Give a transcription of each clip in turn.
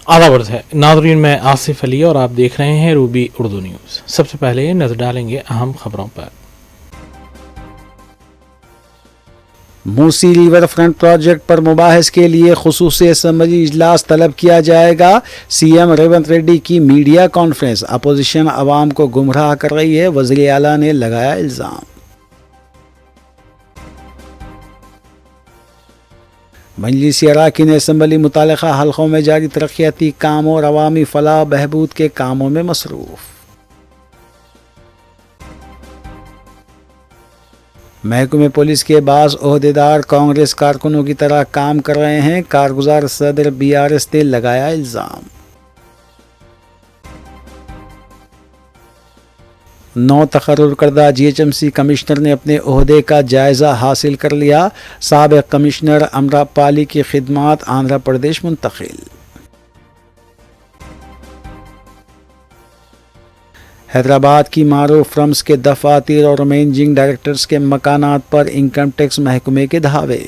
आदाब है नाज़रीन, मैं आसिफ अली और आप देख रहे हैं रूबी उर्दू न्यूज़। सबसे पहले नजर डालेंगे अहम खबरों पर। मूसी रिवर फ्रंट प्रोजेक्ट पर मुबाहिस के लिए खुसूसी असम्बली इजलास तलब किया जाएगा। सीएम रेवंत रेड्डी की मीडिया कॉन्फ्रेंस। अपोजिशन अवाम को गुमराह कर रही है, वज़ीर आला ने लगाया इल्ज़ाम। मजलिस अराकीन असम्बली मुतालिका हल्कों में जारी तरक्याती काम और अवामी फलाह बहबूद के कामों में मसरूफ़। महकमे पुलिस के बाज़ ओहदेदार कांग्रेस कारकुनों की तरह काम कर रहे हैं, कारगुजार सदर BRS ने लगाया इल्ज़ाम। 9 तकर्रुर करदा GHMC कमिश्नर ने अपने ओहदे का जायज़ा हासिल कर लिया। साबिक़ कमिश्नर अमरापाली की खिदमात आंध्र प्रदेश मुंतकिल। हैदराबाद की मारूफ फर्म्स के दफातर और मैनेजिंग डायरेक्टर्स के मकानात पर इनकम टैक्स महकमे के धावे।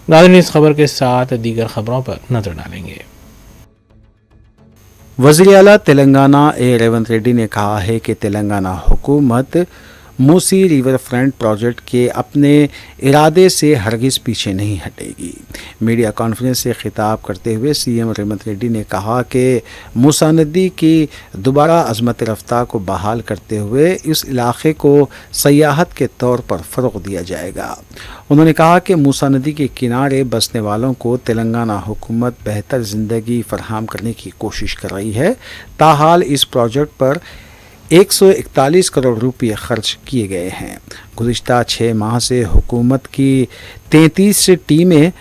नाज़रीन, इस खबर के साथ दीगर खबरों पर नजर डालेंगे। वज़ीर आला तेलंगाना रेवंत रेड्डी ने कहा है कि तेलंगाना हुकूमत मूसी रिवर फ्रंट प्रोजेक्ट के अपने इरादे से हरगिज़ पीछे नहीं हटेगी। मीडिया कॉन्फ्रेंस से खिताब करते हुए सीएम रेवंत रेड्डी ने कहा कि मूसा नदी की दोबारा अज़मत रफ्तार को बहाल करते हुए इस इलाके को सयाहत के तौर पर फ़रोग़ दिया जाएगा। उन्होंने कहा कि मूसा नदी के किनारे बसने वालों को तेलंगाना हुकूमत बेहतर ज़िंदगी फराहम करने की कोशिश कर रही है। ताहाल इस प्रोजेक्ट पर 141 करोड़ रुपये खर्च किए गए हैं। गुज़िश्ता 6 माह से हुकूमत की 33 टीमें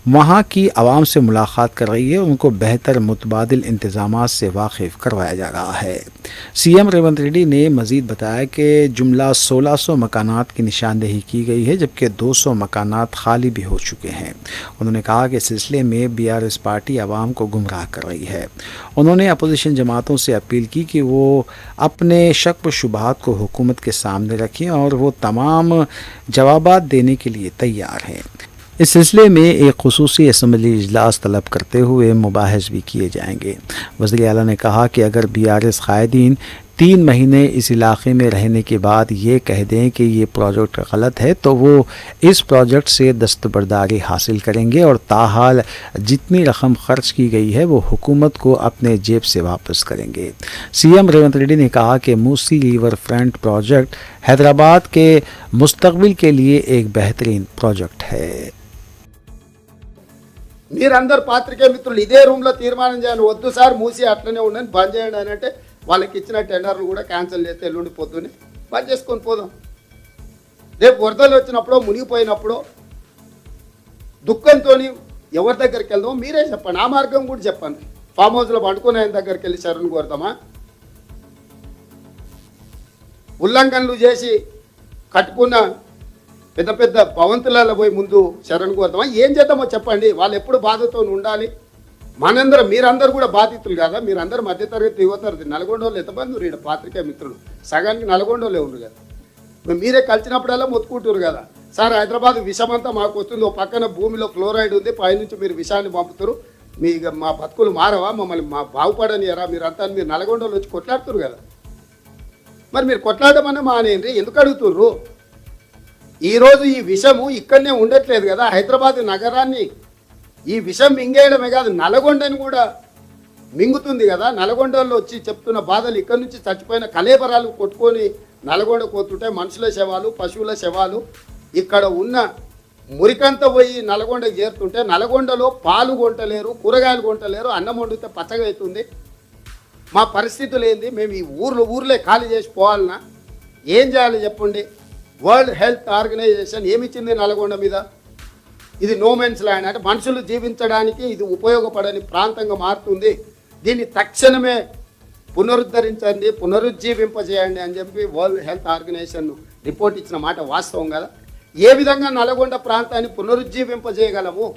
वहाँ की आवाम से मुलाकात कर रही है, उनको बेहतर मुतबादिल इंतज़ामात से वाकिफ़ करवाया जा रहा है। सीएम रेवंत रेड्डी ने मज़ीद बताया कि जुमला 1600 मकानात की निशानदेही की गई है, जबकि 200 मकानात खाली भी हो चुके हैं। उन्होंने कहा कि इस सिलसिले में BRS पार्टी आवाम को गुमराह कर रही है। उन्होंने अपोजिशन जमातों से अपील की कि वो अपने शक व शुबहात को हुकूमत के सामने रखें और वो तमाम जवाबात देने के लिए तैयार हैं। इस सिलसिले में एक खुसूसी असम्बली इजलास तलब करते हुए मुबाहिस भी किए जाएंगे। वज़ीर आला ने कहा कि अगर BRS कायदीन 3 महीने इस इलाके में रहने के बाद ये कह दें कि ये प्रोजेक्ट गलत है तो वो इस प्रोजेक्ट से दस्तबरदारी हासिल करेंगे और ताहाल जितनी रकम खर्च की गई है वो हुकूमत को अपने जेब से वापस करेंगे। सीएम रेवंत रेड्डी ने कहा कि Musi river front project Hyderabad के मुस्तकबिल के लिए एक बेहतरीन प्रोजेक्ट है। మీరందరూ పాత్రికే మిత్రులు ఇదే రూమ్లో తీర్మానం చేయండి, వద్దు సార్ మూసి అట్లనే ఉండని బంద్ చేయండి అని అంటే వాళ్ళకి ఇచ్చిన టెండర్లు కూడా క్యాన్సిల్ చేస్తే ఎల్లుండి పొద్దున్నే బంద్ చేసుకొని పోదాం. రేపు వరదలు వచ్చినప్పుడు మునిగిపోయినప్పుడు దుఃఖంతో ఎవరి దగ్గరికి వెళ్దామో మీరే చెప్పండి, ఆ మార్గం కూడా చెప్పండి. ఫామ్ హౌస్లో పండుకునే ఆయన దగ్గరికి వెళ్ళి శరణు కోరుతామా? ఉల్లంఘనలు చేసి కట్టుకున్న పెద్ద పెద్ద భవంతులలో పోయి ముందు శరణు కోరుతామా? ఏం చేద్దామో చెప్పండి. వాళ్ళు ఎప్పుడు బాధతో ఉండాలి. మనందరం మీరందరూ కూడా బాధితులు కదా, మీరందరూ మధ్యతరగతి యువతరగతి. నల్గొండోళ్ళు ఎంతమంది ఈడ పాత్రికే మిత్రులు సగానికి నల్గొండోళ్ళే ఉన్నారు కదా. మీరే కలిసినప్పుడల్లా మొత్తుకుంటారు కదా, సార్ హైదరాబాద్ విషమంతా మాకు వస్తుంది, ఓ పక్కన భూమిలో ఫ్లోరైడ్ ఉంది, పైనుంచి మీరు విషాన్ని పంపుతారు, మీ మా బతుకులు మారవా, మమ్మల్ని మా బాగుపడనియరా మీరంతా, మీరు నల్గొండోళ్ళు వచ్చి కొట్లాడుతున్నారు కదా. మరి మీరు కొట్లాడమని మానేయండి, ఎందుకు అడుగుతుర్రు? ఈరోజు ఈ విషము ఇక్కడనే ఉండట్లేదు కదా, హైదరాబాద్ నగరాన్ని ఈ విషం మింగేయడమే కాదు నల్గొండని కూడా మింగుతుంది కదా. నల్గొండలో వచ్చి చెప్తున్న బాధలు, ఇక్కడ నుంచి చచ్చిపోయిన కలేబరాలు కొట్టుకొని నల్గొండ పోతుంటే మనుషుల శవాలు, పశువుల శవాలు, ఇక్కడ ఉన్న మురికంతా పోయి నల్గొండకి చేరుతుంటే నల్గొండలో పాలు కొంటలేరు, కూరగాయలు కొంటలేరు, అన్నం వండితే పచ్చగా అవుతుంది. మా పరిస్థితులు ఏంది? మేము ఈ ఊర్లే ఖాళీ చేసి పోవాలన్నా ఏం చేయాలి చెప్పండి? వరల్డ్ హెల్త్ ఆర్గనైజేషన్ ఏమిచ్చింది నల్గొండ మీద? ఇది నోమెన్స్ ల్యాండ్, అంటే మనుషులు జీవించడానికి ఇది ఉపయోగపడని ప్రాంతంగా మారుతుంది, దీన్ని తక్షణమే పునరుద్ధరించండి, పునరుజ్జీవింపజేయండి అని చెప్పి వరల్డ్ హెల్త్ ఆర్గనైజేషన్ రిపోర్ట్ ఇచ్చిన మాట వాస్తవం కదా. ఏ విధంగా నల్గొండ ప్రాంతాన్ని పునరుజ్జీవింపజేయగలము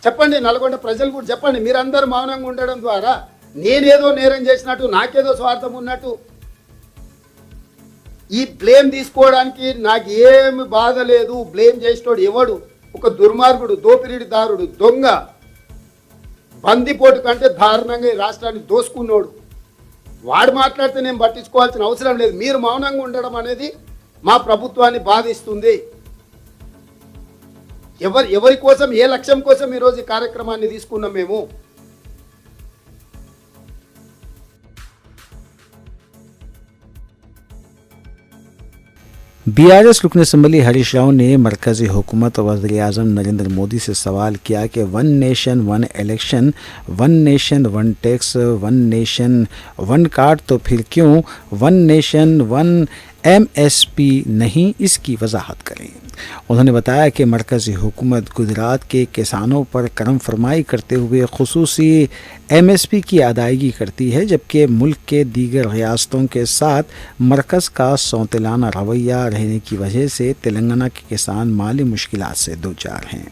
చెప్పండి. నల్గొండ ప్రజలు కూడా చెప్పండి. మీరందరూ మౌనంగా ఉండడం ద్వారా నేనేదో నేరం చేసినట్టు, నాకేదో స్వార్థం ఉన్నట్టు ఈ బ్లేమ్ తీసుకోవడానికి నాకు ఏమి బాధ లేదు. బ్లేమ్ చేసేటోడు ఎవడు? ఒక దుర్మార్గుడు, దోపిడీదారుడు, దొంగ, బందిపోటు కంటే దారుణంగా ఈ రాష్ట్రాన్ని దోసుకున్నోడు. వాడు మాట్లాడితే నేను పట్టించుకోవాల్సిన అవసరం లేదు. మీరు మౌనంగా ఉండడం అనేది మా ప్రభుత్వాన్ని బాధిస్తుంది. ఎవరి కోసం, ఏ లక్ష్యం కోసం ఈరోజు ఈ కార్యక్రమాన్ని తీసుకున్నాం మేము? बीआरएस रुकन असम्बली हरीश राव ने मरकजी हुकूमत और वज़ीर आज़म नरेंद्र मोदी से सवाल किया कि one nation one election, one nation one tax, one nation one card, तो फिर क्यों वन नेशन वन एमएसपी नहीं, इसकी वजाहत करें। उन्होंने बताया कि मरकज़ी हुकूमत गुजरात के किसानों पर करम फरमाई करते हुए खुसूसी एमएसपी की अदायगी करती है, जबकि मुल्क के दीगर रियासतों के साथ मरकज़ का सौतेलाना रवैया रहने की वजह से तेलंगाना के किसान माली मुश्किलात से दो चार हैं।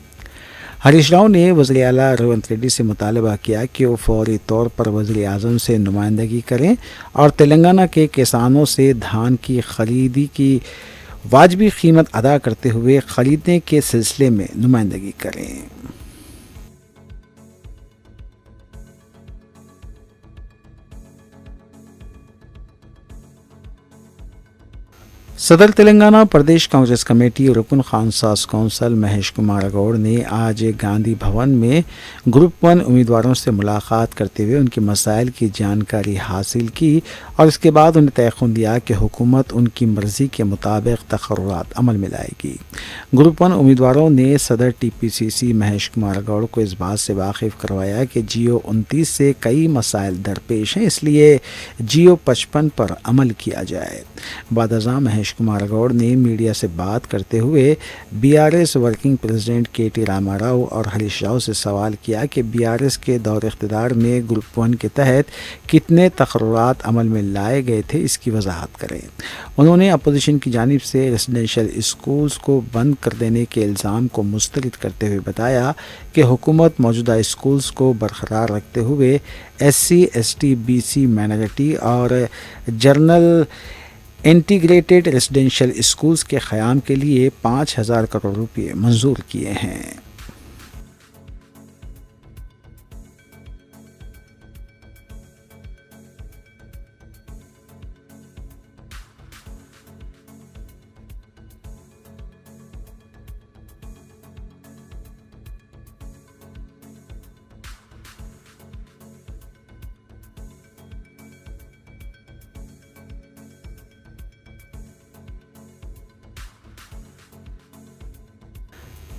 हरीश राव ने वज़ीर आला रेवंत रेड्डी से मुतालबा किया कि वो फौरी तौर पर वज़ीर आज़म से नुमाइंदगी करें और तेलंगाना के किसानों से धान की खरीदी की वाजबी कीमत अदा करते हुए ख़रीदने के सिलसिले में नुमाइंदगी करें। सदर तेलंगाना प्रदेश कांग्रेस कमेटी और रुकन खानसास कौंसल महेश कुमार गौड़ ने आज गांधी भवन में ग्रुप 1 उम्मीदवारों से मुलाकात करते हुए उनके मसाइल की जानकारी हासिल की और इसके बाद उन्हें तयक़ुन दिया कि हुकूमत उनकी मर्ज़ी के मुताबिक तक़र्रुरात अमल में लाएगी। ग्रुप 1 उम्मीदवारों ने सदर टीपीसीसी महेश कुमार गौड़ को इस बात से वाकिफ़ करवाया कि जियो 29 से कई मसाइल दरपेश हैं, इसलिए जियो 55 पर अमल किया जाए। बादशाह महेश कुमार गौड़ ने मीडिया से बात करते हुए बीआरएस वर्किंग प्रेसिडेंट केटी रामाराव और हरीश राव से सवाल किया कि बीआरएस के दौर इख्तिदार में ग्रुप 1 के तहत कितने तक़र्रुरात अमल में लाए गए थे, इसकी वजाहत करें। उन्होंने अपोजिशन की जानिब से रेसिडेंशियल स्कूल्स को बंद कर देने के इल्ज़ाम को मुस्तरद करते हुए बताया कि हुकूमत मौजूदा स्कूल्स को बरकरार रखते हुए SC, ST, BC माइनॉरिटी और जनरल इंटीग्रेटेड रेसिडेंशियल स्कूल्स के क़याम के लिए 5,000 करोड़ रुपये मंजूर किए हैं।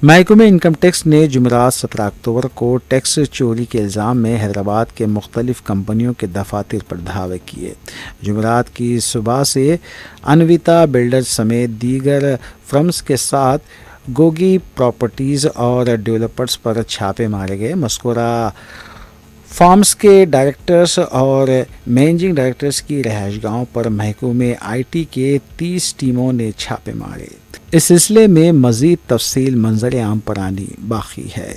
महकमे इनकम टैक्स ने जुमेरात 17 अक्टूबर को टैक्स चोरी के इल्ज़ाम में हैदराबाद के मुख्तलिफ कंपनियों के दफातर पर धावे किए। जुमेरात की सुबह से अनविता बिल्डर्स समेत दीगर फर्म्स के साथ गोगी प्रॉपर्टीज़ और डेवलपर्स पर छापे मारे गए। मस्कुरा फार्म्स के डायरेक्टर्स और मैनेजिंग डायरेक्टर्स की रहायशगाहों पर महकमे IT के 30 टीमों ने छापे मारे। इस सिलसिले में मज़ीद तफसील मंजर आम पर आनी बाकी है।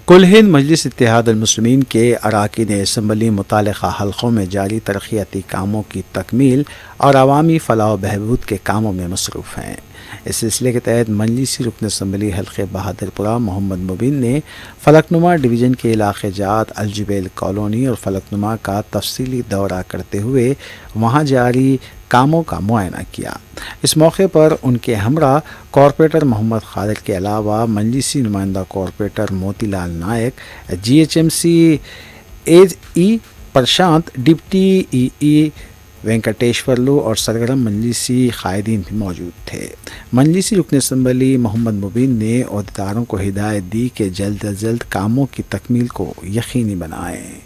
कुल हिंद मजलिस इत्तेहाद अल मुस्लिमीन के अरकान असम्बली मुतालिका हल्क़ों में जारी तरक्याती कामों की तकमील और अवामी फलाह व बहबूद के कामों में मसरूफ़ हैं। इस सिलसिले के तहत मजलिसी रुकन असम्बली हल्क़े बहादुरपुरा मोहम्मद मुबीन ने फलकनुमा डिवीज़न के इलाक़े जात अलजुबैल कॉलोनी और फलकनुमा का तफसीली दौरा करते हुए वहाँ जारी कामों का मुआयना किया। इस मौके पर उनके हमरा कॉरपोरेटर मोहम्मद खालिद के अलावा मजलिसी नुमाइंदा कॉरपोरेटर मोतीलाल नायक, GHMC AE प्रशांत, डिप्टी EE वेंकटेश्वरलू और सरगर्म मजलिसी कायदीन भी मौजूद थे। मजलिसी रुकन असम्बली मोहम्मद मुबीन ने अहदेदारों को हिदायत दी कि जल्द अज जल्द कामों की तकमील को यकीनी बनाएं।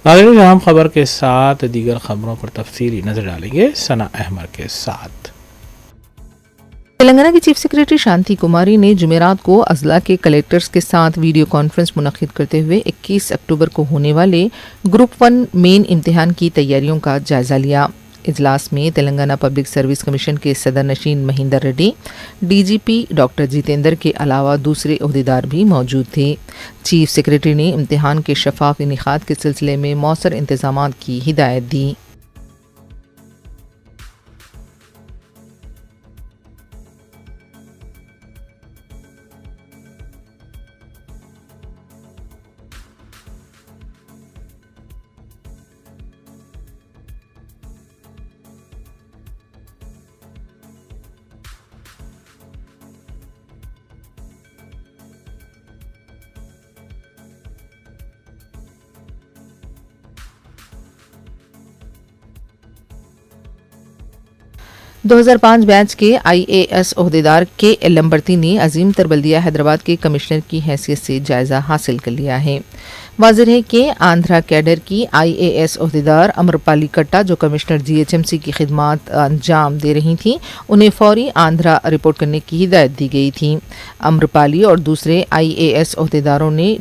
नाज़रीन अहम खबर के साथ दीगर खबरों पर तफसीली नजर डालेंगे सना अहमद के साथ। तेलंगाना की चीफ सेक्रेटरी शांति कुमारी ने जुमेरात को अजला के कलेक्टर्स के साथ वीडियो कॉन्फ्रेंस मुनक्किद करते हुए 21 अक्टूबर को होने वाले ग्रुप 1 मेन इम्तिहान की तैयारियों का जायजा लिया। इजलास में तेलंगाना पब्लिक सर्विस कमीशन के सदर नशीन महिंदर रेड्डी, डीजीपी डॉक्टर जितेंद्र के अलावा दूसरे ओहदेदार भी मौजूद थे। चीफ सेक्रेटरी ने इम्तिहान के शफाफ इनेकाद के सिलसिले में मौसर इंतजामात की हिदायत दी। – 2005 बैच के IAS ओहदेदार के लंबरती ने अजीम तरबल्दिया हैदराबाद के कमिश्नर की हैसियत से जायजा हासिल कर लिया है। वाज़ेह है कि आंध्रा कैडर की IAS ओहदेदार अमरपाली कट्टा, जो कमिश्नर GHMC की खिदमात अंजाम दे रही थी, उन्हें फौरी आंध्रा रिपोर्ट करने की हिदायत दी गई थी। अमरपाली और दूसरे IAS ओहदेदारों ने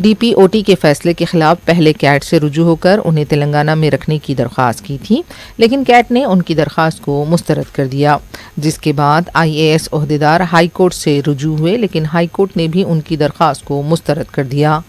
DPOT के फैसले के खिलाफ पहले कैट से रुजू होकर उन्हें तेलंगाना में रखने की दरख्वास्त की थी, लेकिन कैट ने उनकी दरख्वास्त को मुस्तरद कर दिया, जिसके बाद IAS ओहदेदार हाई कोर्ट से रुजू हुए, लेकिन हाई कोर्ट ने भी उनकी दरख्वास्त को मुस्तरद कर दिया।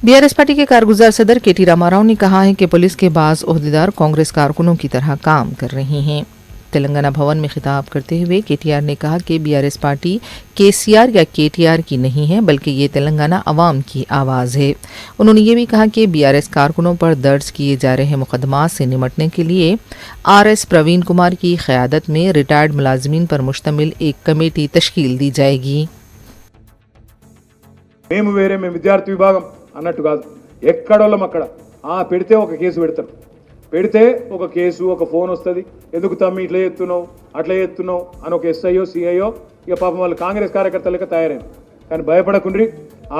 BRS पार्टी के कारगुजार सदर KT रामाराव ने कहा है कि पुलिस के बाज़ ओहदेदार कांग्रेस कारकुनों की तरह काम कर रहे हैं। तेलंगाना भवन में खिताब करते हुए KTR ने कहा कि BRS पार्टी KCR या KTR की नहीं है, बल्कि ये तेलंगाना अवाम की आवाज़ है। उन्होंने ये भी कहा कि BRS कारकुनों पर दर्ज किए जा रहे मुकदमात से निमटने के लिए RS प्रवीण कुमार की क़यादत में रिटायर्ड मुलाजमीन पर मुश्तमिल एक कमेटी तश्कील दी जाएगी। మేము వేరే మేము విద్యార్థి విభాగం అన్నట్టు కాదు, ఎక్కడోళ్ళం అక్కడ పెడితే ఒక కేసు పెడతారు, పెడితే ఒక కేసు ఒక ఫోన్ వస్తుంది, ఎందుకు తమ్మి ఇట్లా చేస్తున్నావు అట్లా చేస్తున్నావు అని ఒక SIO CIO ఇక పాపం వాళ్ళు కాంగ్రెస్ కార్యకర్తలుగా తయారైన. కానీ భయపడకుండ్రి,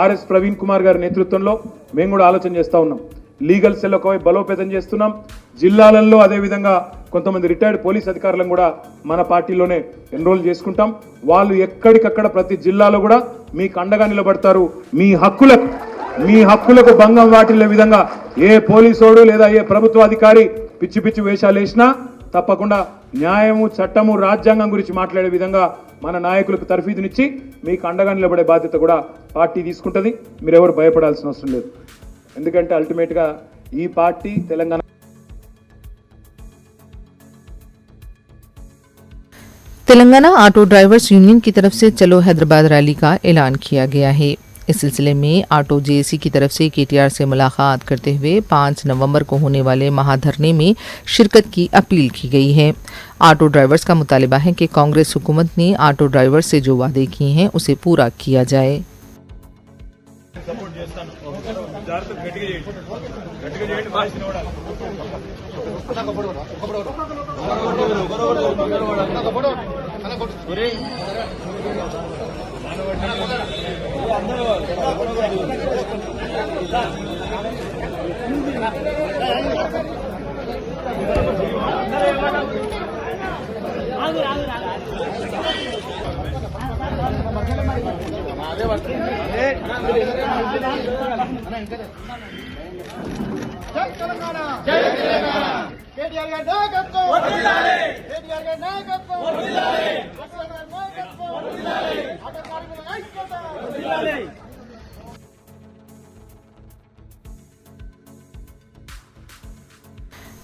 RS ప్రవీణ్ కుమార్ గారి నేతృత్వంలో మేము కూడా ఆలోచన చేస్తూ ఉన్నాం. లీగల్ సెల్ ఒకవైపు బలోపేతం చేస్తున్నాం, జిల్లాలలో అదేవిధంగా కొంతమంది రిటైర్డ్ పోలీస్ అధికారులను కూడా మన పార్టీలోనే ఎన్రోల్ చేసుకుంటాం. వాళ్ళు ఎక్కడికక్కడ ప్రతి జిల్లాలో కూడా మీకు అండగా నిలబడతారు. మీ హక్కులకు భంగం వాటిల్లే విధంగా ఏ పోలీసోడు లేదా ఏ ప్రభుత్వ అధికారి పిచ్చి పిచ్చి వేషాలు వేసినా తప్పకుండా న్యాయము చట్టము రాజ్యాంగం గురించి మాట్లాడే విధంగా మన నాయకులకు తర్ఫీదునిచ్చి మీకు అండగా నిలబడే బాధ్యత కూడా పార్టీ తీసుకుంటుంది. మీరెవరు భయపడాల్సిన అవసరం లేదు, ఎందుకంటే అల్టిమేట్గా ఈ party Telangana Telangana auto drivers union की तरफ से चलो हैदराबाद रैली का ऐलान किया गया है। इस सिलसिले में ऑटो JAC की तरफ से KTR से मुलाकात करते हुए 5 नवंबर को होने वाले महाधरने में शिरकत की अपील की गई है। ऑटो ड्राइवर्स का मुतालिबा है कि कांग्रेस हुकूमत ने ऑटो ड्राइवर्स से जो वादे किए हैं उसे पूरा किया जाए।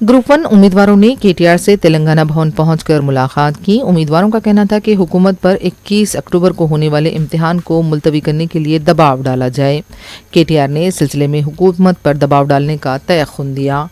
ग्रुप 1 उम्मीदवारों ने केटीआर से तेलंगाना भवन पहुंचकर मुलाकात की। उम्मीदवारों का कहना था कि हुकूमत पर 21 अक्टूबर को होने वाले इम्तिहान को मुलतवी करने के लिए दबाव डाला जाए। केटीआर ने इस सिलसिले में हुकूमत पर दबाव डालने का तयख्खुन दिया।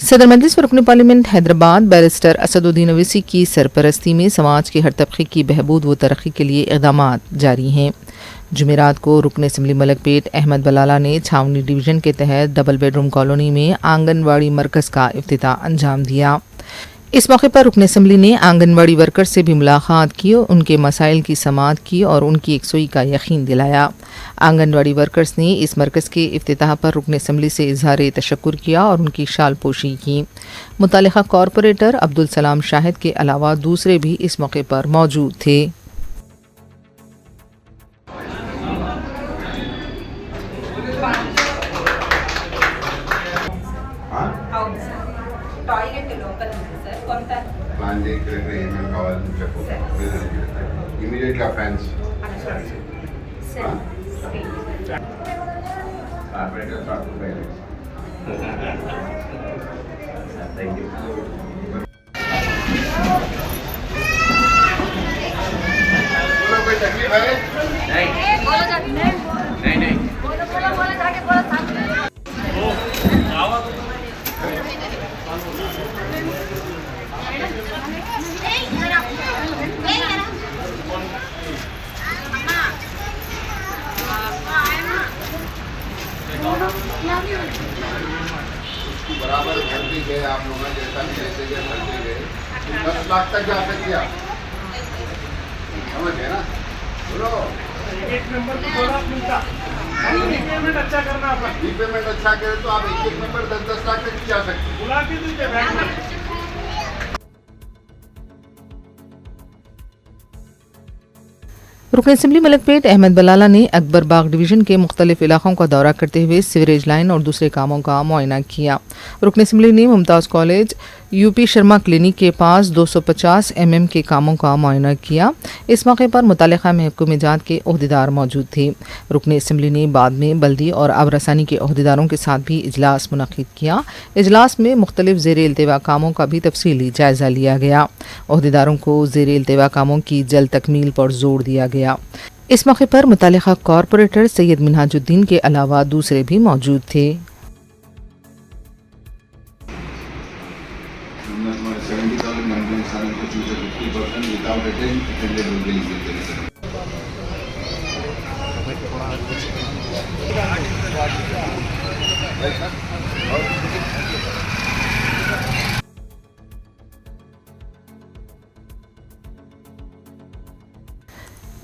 सदर मजलिस रुकन पार्लियामेंट हैदराबाद बैरिस्टर असदुद्दीन अवैसी की सरपरस्ती में समाज के हर तबके की बहबूद व तरक्की के लिए इक़दामात जारी हैं। जुमेरात को रुकन असम्बली मलकपेट अहमद बलाला ने छावनी डिवीज़न के तहत डबल बेडरूम कॉलोनी में आंगनवाड़ी मरकज़ का इफ्तिताह अंजाम दिया। इस मौके पर रुकन असम्बली ने आंगनवाड़ी वर्कर से भी मुलाकात की, उनके मसाइल की समाअत की और उनकी यकसुई का यकीन दिलाया। आंगनवाड़ी वर्कर्स ने इस मरकज़ के इफ्तिताह पर रुकन असम्बली से इजहार तशक्कुर किया और उनकी शाल पोशी की। मुतल्लिका कॉरपोरेटर अब्दुल सलाम शाहिद के अलावा दूसरे भी इस मौके पर मौजूद थे। ప్లాన్ చేయగలిగిన ఏమేమి కావాలని చెప్పు ఇమీడియట్గా ఫ్యాన్స్ థ్యాంక్ యూ बराबर भर्ती गए आप लोगों ने जैसा भी जैसे भर्ती गए 10 लाख तक जा सकती है, समझ गए ना? बोलो एक मेंबर को 2 लाख मिलता, रीपेमेंट अच्छा करना, रीपेमेंट अच्छा करे तो आप एक मेंबर 10-10 लाख तक जा सकते, बुला के दीजिए बैंक में। रुकन असम्बली मलकपेट अहमद बलाला ने अकबर बाग डिवीज़न के मुख्तलिफ इलाकों का दौरा करते हुए सीवरेज लाइन और दूसरे कामों का मुआयना किया। रुकन असम्बली ने Mumtaz college UP Sharma clinic के पास 250 mm के कामों का मुआयना किया। इस मौके पर मुतल्लिक़ा महकूमे जात के ओहदेदार मौजूद थे। रुकन असम्बली ने बाद में बल्दी और आबरसानी के ओहदेदारों के साथ भी इजलास मुनक़िद किया। इजलास में मुख्तलिफ ज़ेर इल्तिवा कामों का भी तफसीली जायज़ा लिया गया। ओहदेदारों को ज़ेर इल्तिवा कामों की जल्द तकमील पर जोर दिया गया। इस मौके पर मुतल्लिक़ा कॉरपोरेटर सैयद मिनहाजुद्दीन के अलावा दूसरे भी मौजूद थे। 70,000 members are to choose a 50% without attended will be given.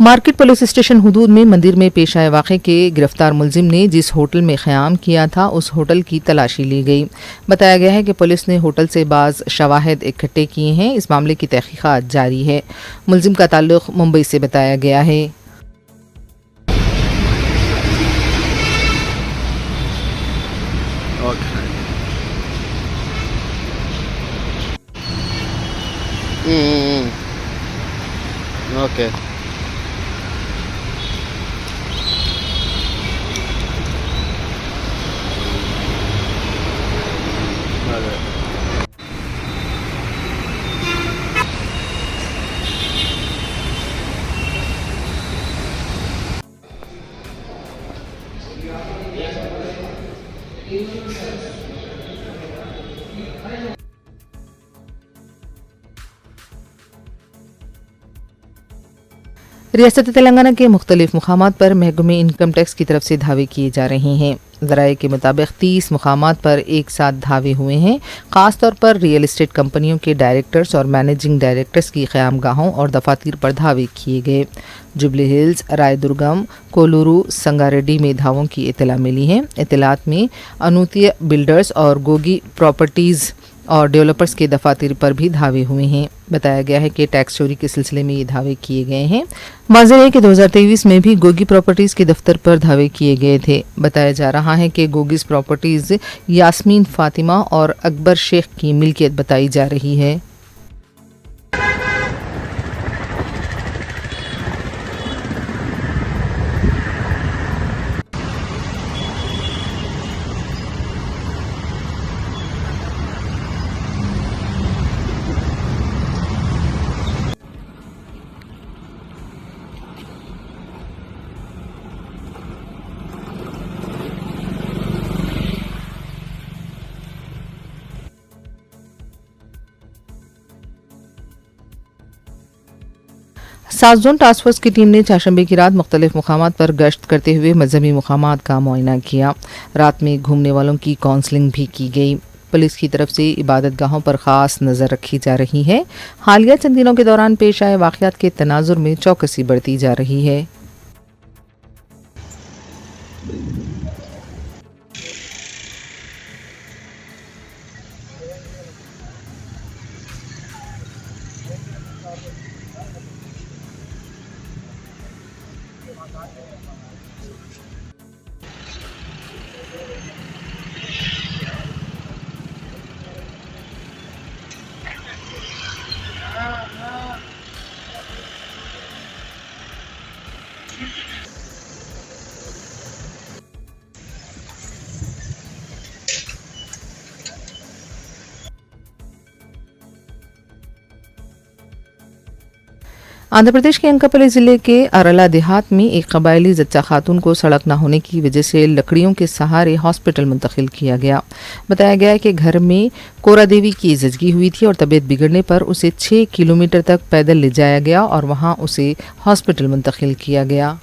Market police station हुदूद में मंदिर में पेश आए वाक़े के गिरफ्तार मुलजिम ने जिस होटल में क़याम किया था उस होटल की तलाशी ली गई। बताया गया है कि पुलिस ने होटल से बाज़ शवाहिद इकट्ठे किए हैं। इस मामले की तहक़ीक़ात जारी है। मुलजिम का ताल्लुक़ मुंबई से बताया गया है। ओके रियासत तेलंगाना के मुख्तलिफ मुकामात पर महकमे इनकम टैक्स की तरफ से धावे किए जा रहे हैं। ज़राए के मुताबिक 30 मुकामात पर एक साथ धावे हुए हैं। ख़ासतौर पर रियल इस्टेट कंपनियों के डायरेक्टर्स और मैनेजिंग डायरेक्टर्स की क़यामगाहों और दफातर पर धावे किए गए। जुबली हिल्स, रायदुर्गम, कोलूरू, संगारेड्डी में धावों की इतला मिली है। इतलात में अनूतीय बिल्डर्स और गोगी प्रॉपर्टीज़ और डेवलपर्स के दफातर पर भी धावे हुए हैं। बताया गया है कि टैक्स चोरी के सिलसिले में ये धावे किए गए हैं। वाज़ेह है कि 2023 में भी गोगी प्रॉपर्टीज़ के दफ्तर पर धावे किए गए थे। बताया जा रहा है कि गोगीज प्रॉपर्टीज़ यास्मीन फातिमा और अकबर शेख की मिल्कियत बताई जा रही है। साउथ जोन टास्क फोर्स की टीम ने चाशंबे की रात मुख्तलिफ मुकामात पर गश्त करते हुए मजहबी मुकामात का मुआयना किया। रात में घूमने वालों की काउंसलिंग भी की गई। पुलिस की तरफ से इबादत गाहों पर ख़ास नज़र रखी जा रही है। हालिया चंद दिनों के दौरान पेश आए वाक़यात के तनाजुर में चौकसी बढ़ती जा रही है। आंध्र प्रदेश के अंकापल्ली जिले के अरला देहात में एक कबायली जच्चा खातून को सड़क न होने की वजह से लकड़ियों के सहारे हॉस्पिटल मुंतकिल किया गया। बताया गया है कि घर में कोरा देवी की जजगी हुई थी और तबीयत बिगड़ने पर उसे 6 किलोमीटर तक पैदल ले जाया गया और वहां उसे हॉस्पिटल मुंतकिल किया गया।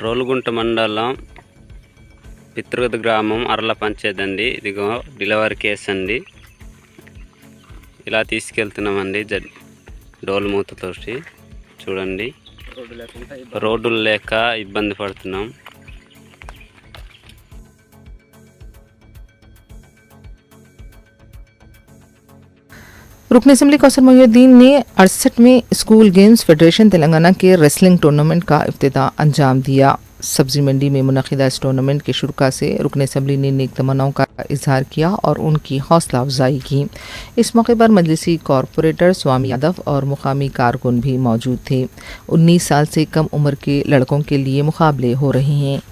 రోలుగుంట మండలం పితృగత గ్రామం అర్ల పంచాయతీ అండి. ఇదిగో డెలివరీ కేసు అండి. ఇలా తీసుకెళ్తున్నామండి డోలు మూతతోటి. చూడండి, రోడ్డులు లేక ఇబ్బంది పడుతున్నాం. रुकन असम्बली कौसर मोहिउद्दीन ने 68वें स्कूल गेम्स फेडरेशन तेलंगाना के रेसलिंग टूर्नामेंट का इफ्तिताह अंजाम दिया। सब्जी मंडी में मुनक़िदा इस टूर्नामेंट के शुरुआत से रुकन असम्बली ने नेक तमन्नाओं का इजहार किया और उनकी हौसला अफजाई की। इस मौके पर मजलिसी कॉरपोरेटर स्वामी यादव और मुकामी कारकुन भी मौजूद थे। 19 साल से कम उम्र के लड़कों के लिए मुकाबले हो रहे हैं।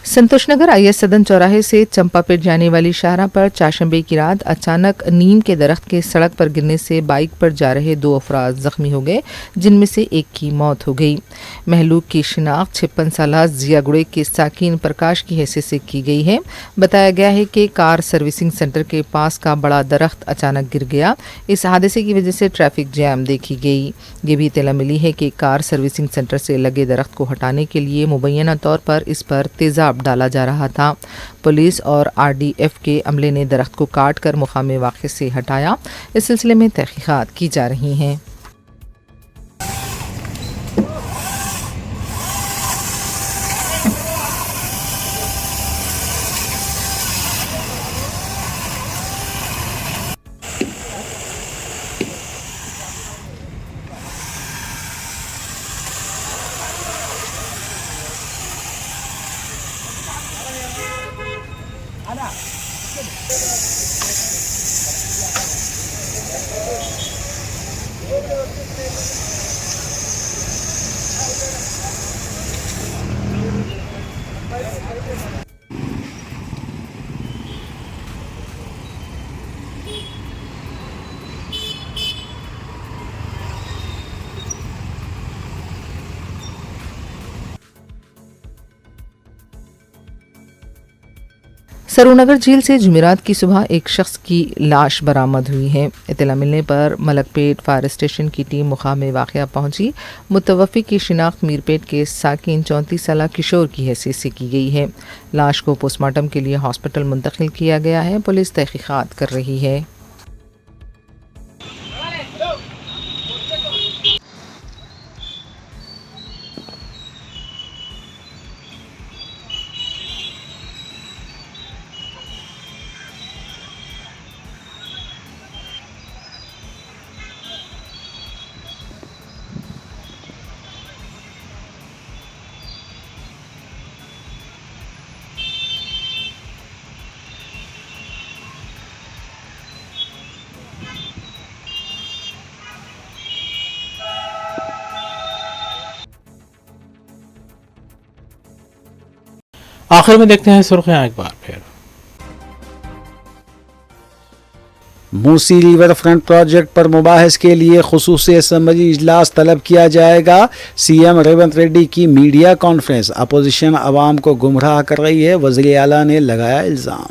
संतोषनगर आईएस सदन चौराहे से चंपापेट जाने वाली शाहराह पर चाशंबे की रात अचानक नीम के दरख्त के सड़क पर गिरने से बाइक पर जा रहे 2 अफराद जख्मी हो गए, जिनमें से एक की मौत हो गई। महलूक की शिनाख्त 56 साला जियागुड़े के साकिन प्रकाश की हैसियत से की गई है। बताया गया है कि कार सर्विसिंग सेंटर के पास का बड़ा दरख्त अचानक गिर गया। इस हादसे की वजह से ट्रैफिक जैम देखी गई। ये भी इत्तला मिली है कि कार सर्विसिंग सेंटर से लगे दरख्त को हटाने के लिए मुबैना तौर पर इस पर तेजाब डाला जा रहा था। पुलिस और आरडीएफ के अमले ने दरख्त को काट कर मुकाम वाक़े से हटाया। इस सिलसिले में तहकीकात की जा रही हैं। सरूनगर झील से जुमेरात की सुबह एक शख्स की लाश बरामद हुई है। इत्तला मिलने पर मलकपेट फायर स्टेशन की टीम मुकाम वाक़या पहुंची। मुतवफ़ी की शिनाख्त मीरपेट के साकिन 34 साल किशोर की हैसियत से की गई है। लाश को पोस्टमार्टम के लिए हॉस्पिटल मुंतकिल किया गया है। पुलिस तहकीक़ात कर रही है। आखिर में देखते हैं सुर्खियां एक बार फिर। मूसी रिवर फ्रंट प्रोजेक्ट पर मुबाहिस के लिए खुसूसी असम्बली इजलास तलब किया जाएगा। सीएम रेवंत रेड्डी की मीडिया कॉन्फ्रेंस। अपोजिशन अवाम को गुमराह कर रही है, वज़ीर आला ने लगाया इल्ज़ाम।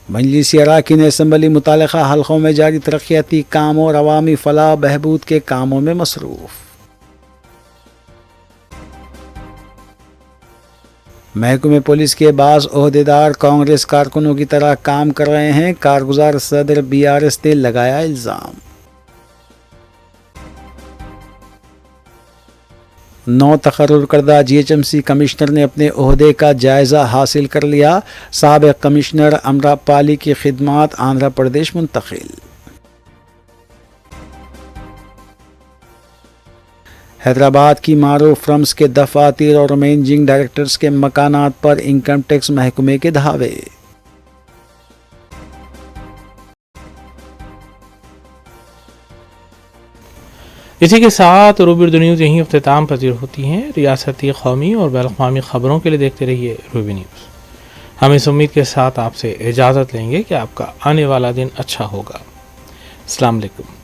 मजलिसी अराकीन असम्बली मुतालिका हल्कों में जारी तरक्याती कामों और अवामी फलाह बहबूद के कामों में मसरूफ़। महकमे पुलिस के बाज़ ओहदेदार कांग्रेस कारकुनों की तरह काम कर रहे हैं, कारगुजार सदर BRS ने लगाया इल्ज़ाम। 9 तकर्रुर करदा GHMC कमिश्नर ने अपने ओहदे का जायज़ा हासिल कर लिया। साबिक़ कमिश्नर अमरापाली की खिदमात आंध्र प्रदेश मुंतकिल। हैदराबाद की मारूफ फर्म्स के दफातर और मैनेजिंग डायरेक्टर्स के मकानात पर इनकम टैक्स महकमे के धावे। इसी के साथ रूबी उर्दू न्यूज़ यहीं अख्तिताम पजीर होती हैं। रियासती, कौमी और बैनुल-अक़वामी ख़बरों के लिए देखते रहिए रूबी न्यूज़। हम इस उम्मीद के साथ आपसे इजाज़त लेंगे कि आपका आने वाला दिन अच्छा होगा। अस्सलाम वालेकुम।